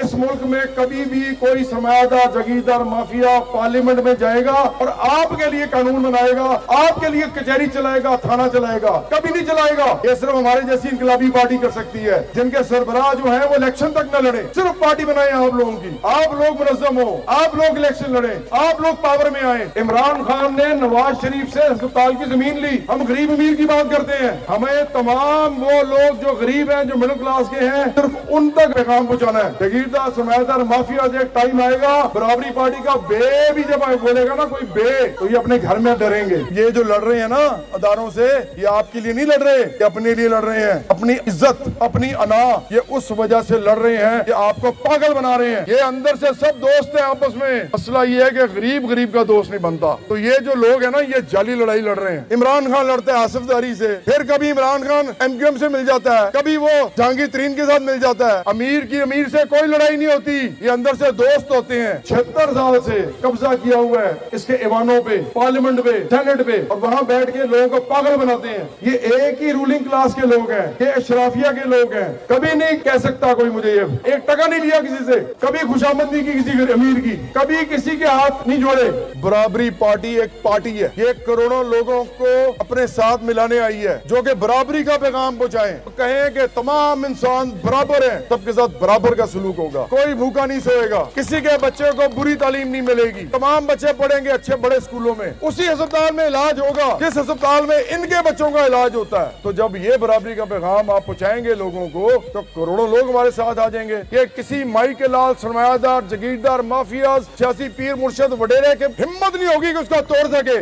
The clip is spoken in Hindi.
इस मुल्क में कभी भी कोई सरमायादार जगीरदार माफिया पार्लियामेंट में जाएगा और आपके लिए कानून बनाएगा, आपके लिए कचहरी चलाएगा, थाना चलाएगा, कभी नहीं चलाएगा। ये सिर्फ हमारे जैसी इनकलाबी पार्टी कर सकती है, जिनके सरबराह जो है वो इलेक्शन तक न लड़े। सिर्फ पार्टी बनाए आप लोगों की, आप लोग मुनज़्ज़म हो, आप लोग इलेक्शन लड़े, आप लोग पावर में आए। इमरान खान ने नवाज शरीफ से अस्पताल की जमीन ली। हम गरीब अमीर की बात करते हैं, हमें तमाम वो लोग जो गरीब हैं, जो मिडिल क्लास के हैं, सिर्फ उन तक पैगाम पहुंचाना है। जगीरदार सरमायादार माफिया से एक टाइम आएगा, बराबरी पार्टी का बे भी जब बोलेगा ना कोई बे, तो ये अपने घर में डरेंगे। ये जो लड़ रहे हैं ना अदारों से, ये आपके लिए नहीं लड़ रहे, ये अपने लिए लड़ रहे हैं। अपनी इज्जत, अपनी अना, ये उस वजह से लड़ रहे हैं कि आपको पागल बना रहे हैं। ये अंदर से सब दोस्त हैं आपस में। मसला ये है कि गरीब गरीब का दोस्त नहीं बनता। तो ये जो लोग हैं ना, ये जाली लड़ाई लड़ रहे हैं। इमरान खान लड़ते हैं आसिफ ज़ारी से, फिर कभी इमरान खान एमक्यूएम से मिल जाता है, कभी वो जहांगीर तरीन के साथ मिल जाता है। अमीर की अमीर से कोई लड़ाई नहीं होती, ये अंदर से दोस्त होते हैं। 76 साल से कब्जा किया हुआ है इसके ऐवानों पे, पार्लियामेंट पे, सेनेट पे, और वहाँ बैठ के लोगों को पागल बनाते हैं। ये एक ही रूलिंग क्लास के लोग हैं, ये अशराफिया के लोग हैं। कभी नहीं कह सकता कोई मुझे ये एक टका नहीं लिया किसी से, कभी खुशामद नहीं की किसी अमीर की, कभी किसी के हाथ नहीं जोड़े। बराबरी पार्टी एक पार्टी है, ये करोड़ों लोगों को अपने साथ मिलाने आई है, जो कि बराबरी का पैगाम पहुंचाएं, कहें कि तमाम इंसान बराबर हैं, सबके साथ बराबर का सलूक होगा, कोई भूखा नहीं सोएगा, किसी के बच्चे को बुरी तालीम नहीं मिलेगी, तमाम बच्चे पढ़ेंगे अच्छे बड़े स्कूलों में, उसी अस्पताल में इलाज होगा जिस अस्पताल में इनके बच्चों का इलाज होता है। तो जब ये बराबरी का पैगाम आप पहुंचाएंगे लोगों को, तो करोड़ों लोग हमारे साथ आ जाएंगे। ये किसी माई के लाल सरमायादार जगीरदार माफिया सियासी पीर मुर्शद वडेरे के हिम्मत नहीं होगी कि उसका तोड़ सके।